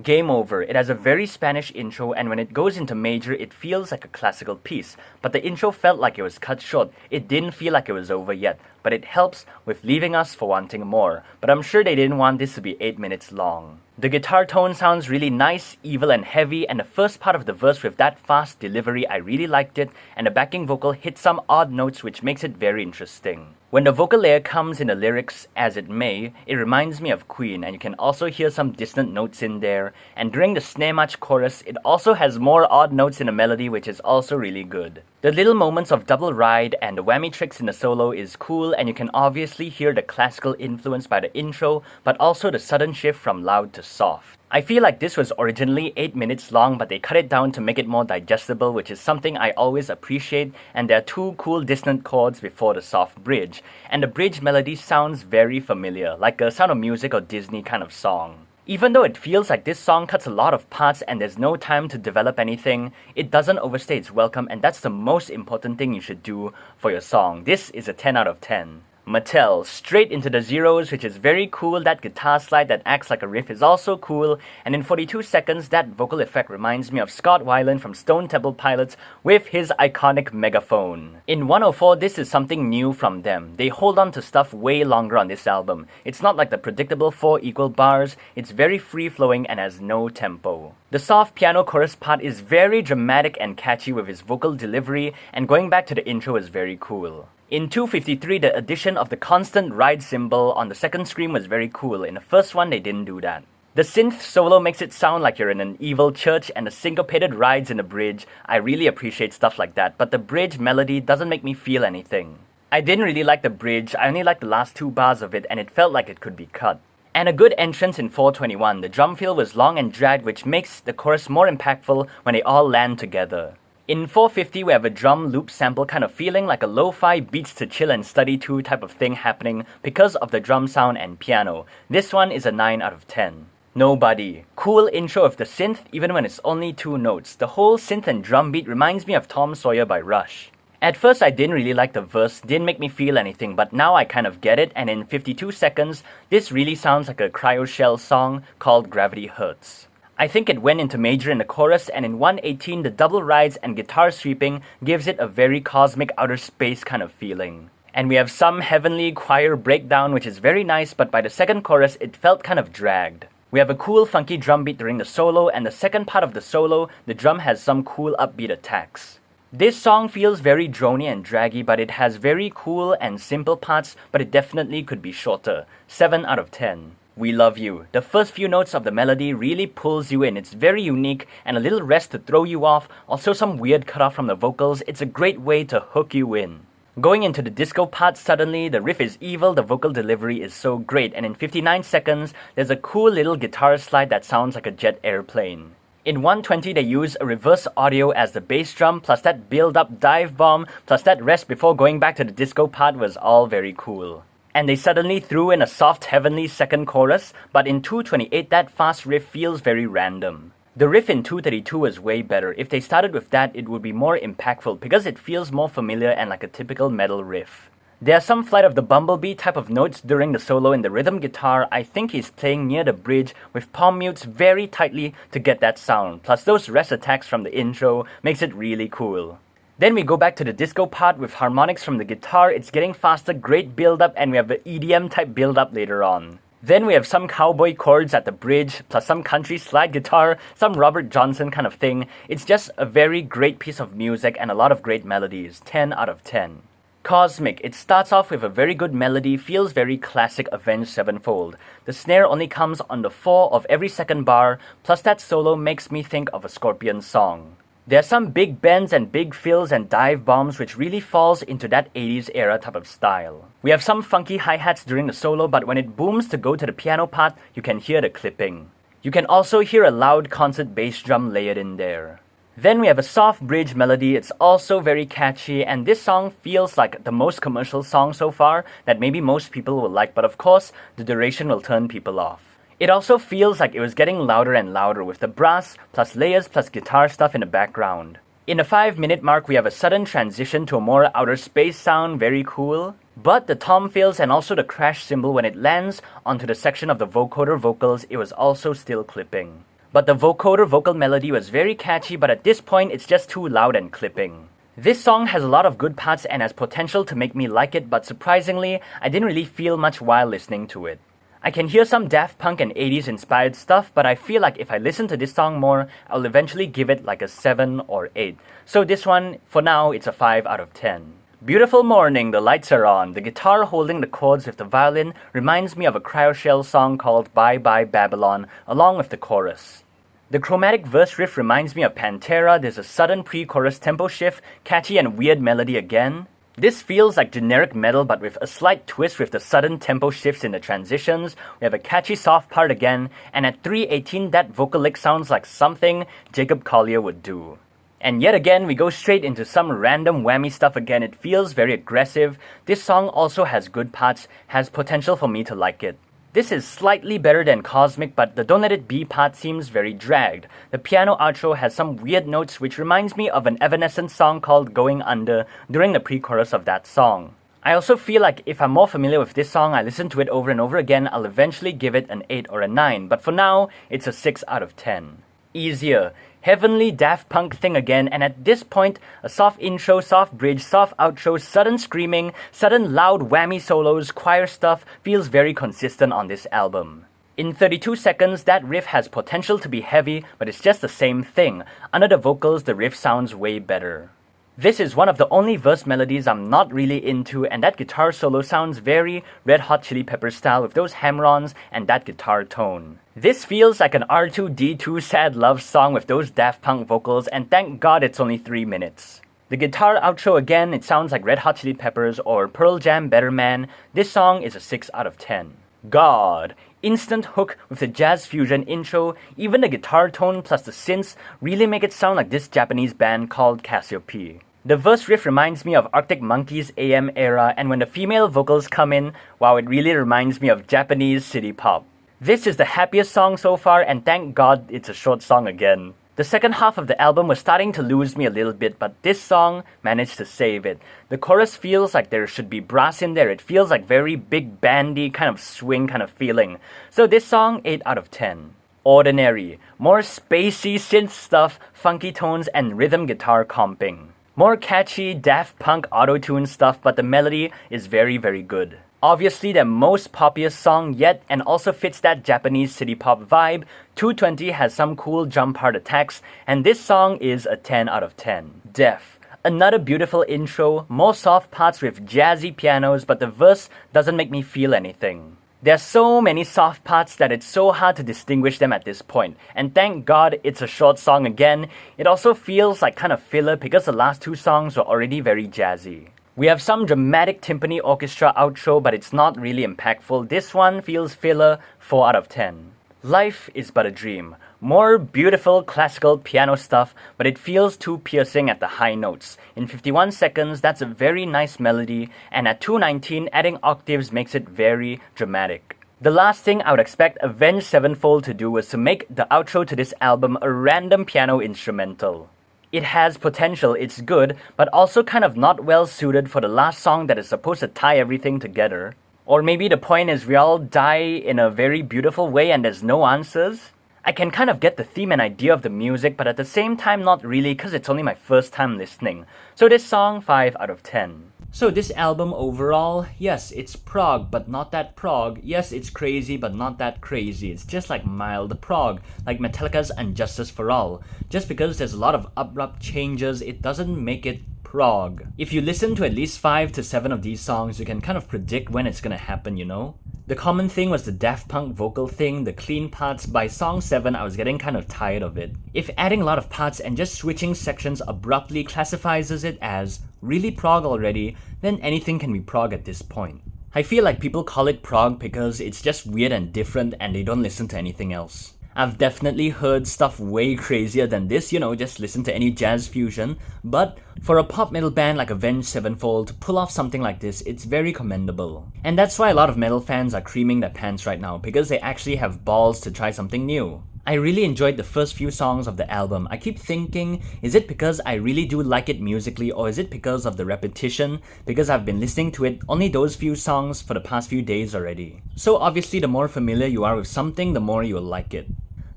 Game over. It has a very Spanish intro, and when it goes into major, it feels like a classical piece. But the intro felt like it was cut short. It didn't feel like it was over yet, but it helps with leaving us for wanting more. But I'm sure they didn't want this to be 8 minutes long. The guitar tone sounds really nice, evil and heavy, and the first part of the verse with that fast delivery, I really liked it, and the backing vocal hits some odd notes which makes it very interesting. When the vocal layer comes in the lyrics, as it may, it reminds me of Queen, and you can also hear some distant notes in there, and during the snare match chorus, it also has more odd notes in the melody which is also really good. The little moments of double ride and the whammy tricks in the solo is cool, and you can obviously hear the classical influence by the intro, but also the sudden shift from loud to soft. I feel like this was originally 8 minutes long, but they cut it down to make it more digestible, which is something I always appreciate, and there are 2 cool dissonant chords before the soft bridge, and the bridge melody sounds very familiar, like a Sound of Music or Disney kind of song. Even though it feels like this song cuts a lot of parts and there's no time to develop anything, it doesn't overstay its welcome, and that's the most important thing you should do for your song. This is a 10 out of 10. Mattel, straight into the zeros, which is very cool. That guitar slide that acts like a riff is also cool, and in 42 seconds, that vocal effect reminds me of Scott Weiland from Stone Temple Pilots with his iconic megaphone. In 104, this is something new from them. They hold on to stuff way longer on this album. It's not like the predictable 4 equal bars, it's very free-flowing and has no tempo. The soft piano chorus part is very dramatic and catchy with his vocal delivery, and going back to the intro is very cool. In 253, the addition of the constant ride cymbal on the second scream was very cool. In the first one, they didn't do that. The synth solo makes it sound like you're in an evil church, and the syncopated rides in the bridge, I really appreciate stuff like that, but the bridge melody doesn't make me feel anything. I didn't really like the bridge, I only liked the last 2 bars of it, and it felt like it could be cut. And a good entrance in 421, the drum fill was long and dragged, which makes the chorus more impactful when they all land together. In 450, we have a drum loop sample kind of feeling like a lo-fi beats to chill and study to type of thing happening because of the drum sound and piano. This one is a 9 out of 10. Nobody. Cool intro of the synth even when it's only 2 notes. The whole synth and drum beat reminds me of Tom Sawyer by Rush. At first I didn't really like the verse, didn't make me feel anything, but now I kind of get it, and in 52 seconds, this really sounds like a cryo shell song called Gravity Hurts. I think it went into major in the chorus, and in 118 the double rides and guitar sweeping gives it a very cosmic outer space kind of feeling. And we have some heavenly choir breakdown which is very nice, but by the second chorus it felt kind of dragged. We have a cool funky drum beat during the solo, and the second part of the solo, the drum has some cool upbeat attacks. This song feels very drony and draggy, but it has very cool and simple parts, but it definitely could be shorter. 7 out of 10. We Love You. The first few notes of the melody really pulls you in. It's very unique, and a little rest to throw you off, also some weird cutoff from the vocals. It's a great way to hook you in. Going into the disco part, suddenly the riff is evil, the vocal delivery is so great, and in 59 seconds, there's a cool little guitar slide that sounds like a jet airplane. In 120, they use a reverse audio as the bass drum, plus that build-up dive bomb, plus that rest before going back to the disco part was all very cool. And they suddenly threw in a soft heavenly second chorus, but in 228 that fast riff feels very random. The riff in 232 was way better. If they started with that, it would be more impactful because it feels more familiar and like a typical metal riff. There are some Flight of the Bumblebee type of notes during the solo in the rhythm guitar. I think he's playing near the bridge with palm mutes very tightly to get that sound, plus those rest attacks from the intro makes it really cool. Then we go back to the disco part with harmonics from the guitar. It's getting faster, great build-up, and we have the EDM type build-up later on. Then we have some cowboy chords at the bridge, plus some country slide guitar, some Robert Johnson kind of thing. It's just a very great piece of music and a lot of great melodies. 10 out of 10. Cosmic. It starts off with a very good melody, feels very classic Avenged Sevenfold. The snare only comes on the 4 of every second bar, plus that solo makes me think of a Scorpions song. There are some big bends and big fills and dive bombs which really falls into that 80s era type of style. We have some funky hi-hats during the solo, but when it booms to go to the piano part, you can hear the clipping. You can also hear a loud concert bass drum layered in there. Then we have a soft bridge melody. It's also very catchy, and this song feels like the most commercial song so far that maybe most people will like, but of course, the duration will turn people off. It also feels like it was getting louder and louder with the brass, plus layers, plus guitar stuff in the background. In the 5-minute mark, we have a sudden transition to a more outer space sound, very cool. But the tom fills and also the crash cymbal when it lands onto the section of the vocoder vocals, it was also still clipping. But the vocoder vocal melody was very catchy, but at this point it's just too loud and clipping. This song has a lot of good parts and has potential to make me like it, but surprisingly, I didn't really feel much while listening to it. I can hear some Daft Punk and 80s inspired stuff, but I feel like if I listen to this song more, I'll eventually give it like a 7 or 8. So this one, for now, it's a 5 out of 10. Beautiful morning, the lights are on. The guitar holding the chords with the violin reminds me of a Cryoshell song called Bye Bye Babylon, along with the chorus. The chromatic verse riff reminds me of Pantera. There's a sudden pre-chorus tempo shift, catchy and weird melody again. This feels like generic metal but with a slight twist with the sudden tempo shifts in the transitions. We have a catchy soft part again, and at 3:18 that vocal lick sounds like something Jacob Collier would do. And yet again, we go straight into some random whammy stuff again. It feels very aggressive. This song also has good parts, has potential for me to like it. This is slightly better than Cosmic, but the Don't Let It Be part seems very dragged. The piano outro has some weird notes which reminds me of an Evanescence song called Going Under during the pre-chorus of that song. I also feel like if I'm more familiar with this song, I listen to it over and over again, I'll eventually give it an 8 or a 9, but for now, it's a 6 out of 10. Easier. Heavenly Daft Punk thing again, and at this point, a soft intro, soft bridge, soft outro, sudden screaming, sudden loud whammy solos, choir stuff feels very consistent on this album. In 32 seconds, that riff has potential to be heavy, but it's just the same thing. Under the vocals, the riff sounds way better. This is one of the only verse melodies I'm not really into, and that guitar solo sounds very Red Hot Chili Peppers style with those hammer-ons and that guitar tone. This feels like an R2-D2 sad love song with those Daft Punk vocals, and thank God it's only 3 minutes. The guitar outro again, it sounds like Red Hot Chili Peppers or Pearl Jam Better Man. This song is a 6 out of 10. God. Instant hook with the jazz fusion intro. Even the guitar tone plus the synths really make it sound like this Japanese band called Cassiope. The verse riff reminds me of Arctic Monkeys' AM era, and when the female vocals come in, wow, it really reminds me of Japanese city pop. This is the happiest song so far, and thank God it's a short song again. The second half of the album was starting to lose me a little bit, but this song managed to save it. The chorus feels like there should be brass in there. It feels like very big bandy kind of swing kind of feeling. So this song, 8 out of 10. Ordinary. More spacey synth stuff, funky tones, and rhythm guitar comping. More catchy Daft Punk auto-tune stuff, but the melody is very, very good. Obviously their most poppiest song yet, and also fits that Japanese city pop vibe. 220 has some cool jump part attacks, and this song is a 10 out of 10. Def. Another beautiful intro, more soft parts with jazzy pianos, but the verse doesn't make me feel anything. There's so many soft parts that it's so hard to distinguish them at this point. And thank God it's a short song again. It also feels like kind of filler because the last 2 songs were already very jazzy. We have some dramatic timpani orchestra outro, but it's not really impactful. This one feels filler, 4 out of 10. Life is but a dream. More beautiful classical piano stuff, but it feels too piercing at the high notes. In 51 seconds, that's a very nice melody, and at 2:19, adding octaves makes it very dramatic. The last thing I would expect Avenged Sevenfold to do was to make the outro to this album a random piano instrumental. It has potential, it's good, but also kind of not well suited for the last song that is supposed to tie everything together. Or maybe the point is we all die in a very beautiful way and there's no answers? I can kind of get the theme and idea of the music, but at the same time not really because it's only my first time listening. So this song, 5 out of 10. So this album overall, yes, it's prog, but not that prog. Yes, it's crazy, but not that crazy. It's just like mild prog, like Metallica's Injustice for All. Just because there's a lot of abrupt changes, it doesn't make it prog. If you listen to at least 5 to 7 of these songs, you can kind of predict when it's gonna happen, you know? The common thing was the Daft Punk vocal thing, the clean parts. By song 7, I was getting kind of tired of it. If adding a lot of parts and just switching sections abruptly classifies it as really prog already, then anything can be prog at this point. I feel like people call it prog because it's just weird and different and they don't listen to anything else. I've definitely heard stuff way crazier than this, you know, just listen to any jazz fusion, but for a pop metal band like Avenged Sevenfold to pull off something like this, it's very commendable. And that's why a lot of metal fans are creaming their pants right now, because they actually have balls to try something new. I really enjoyed the first few songs of the album. I keep thinking, is it because I really do like it musically, or is it because of the repetition? Because I've been listening to it, only those few songs, for the past few days already. So obviously the more familiar you are with something, the more you'll like it.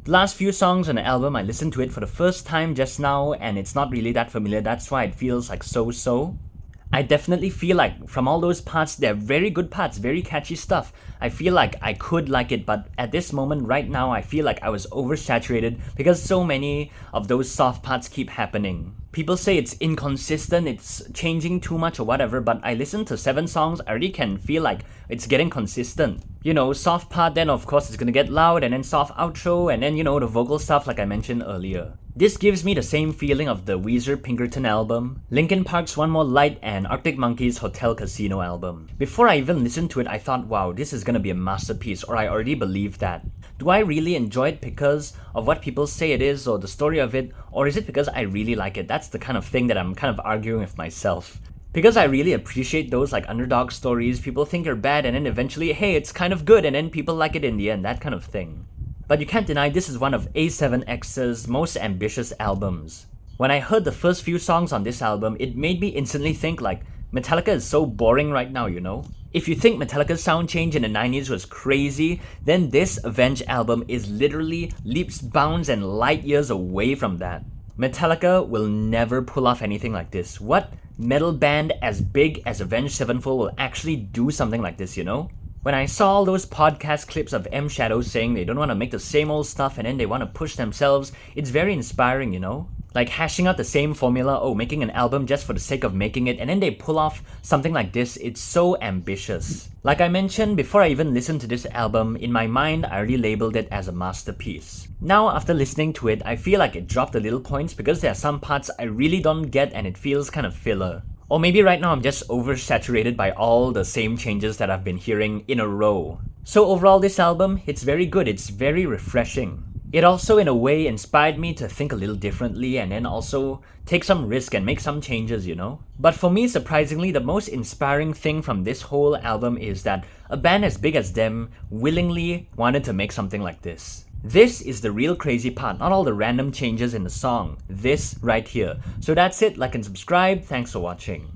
The last few songs on the album, I listened to it for the first time just now, and it's not really that familiar. That's why it feels like so-so. I definitely feel like from all those parts, they're very good parts, very catchy stuff. I feel like I could like it, but at this moment right now, I feel like I was oversaturated because so many of those soft parts keep happening. People say it's inconsistent, it's changing too much or whatever, but I listened to 7 songs, I already can feel like it's getting consistent. You know, soft part, then of course it's gonna get loud, and then soft outro, and then you know, the vocal stuff like I mentioned earlier. This gives me the same feeling of the Weezer Pinkerton album, Linkin Park's One More Light, and Arctic Monkeys' Hotel Casino album. Before I even listened to it, I thought, wow, this is gonna be a masterpiece, or I already believed that. Do I really enjoy it because of what people say it is, or the story of it, or is it because I really like it? That's the kind of thing that I'm kind of arguing with myself. Because I really appreciate those like underdog stories, people think you're bad and then eventually, hey, it's kind of good and then people like it in the end, that kind of thing. But you can't deny this is one of A7X's most ambitious albums. When I heard the first few songs on this album, it made me instantly think like, Metallica is so boring right now, you know? If you think Metallica's sound change in the 90s was crazy, then this Avenged album is literally leaps, bounds, and light years away from that. Metallica will never pull off anything like this. What metal band as big as Avenged Sevenfold will actually do something like this, you know? When I saw all those podcast clips of M Shadow saying they don't want to make the same old stuff and then they want to push themselves, it's very inspiring, you know? Like hashing out the same formula, oh, making an album just for the sake of making it, and then they pull off something like this, it's so ambitious. Like I mentioned, before I even listened to this album, in my mind, I already labeled it as a masterpiece. Now, after listening to it, I feel like it dropped a little points because there are some parts I really don't get and it feels kind of filler. Or maybe right now I'm just oversaturated by all the same changes that I've been hearing in a row. So overall, this album, it's very good, it's very refreshing. It also in a way inspired me to think a little differently and then also take some risk and make some changes, you know? But for me, surprisingly, the most inspiring thing from this whole album is that a band as big as them willingly wanted to make something like this. This is the real crazy part, not all the random changes in the song. This right here. So that's it, like and subscribe, thanks for watching.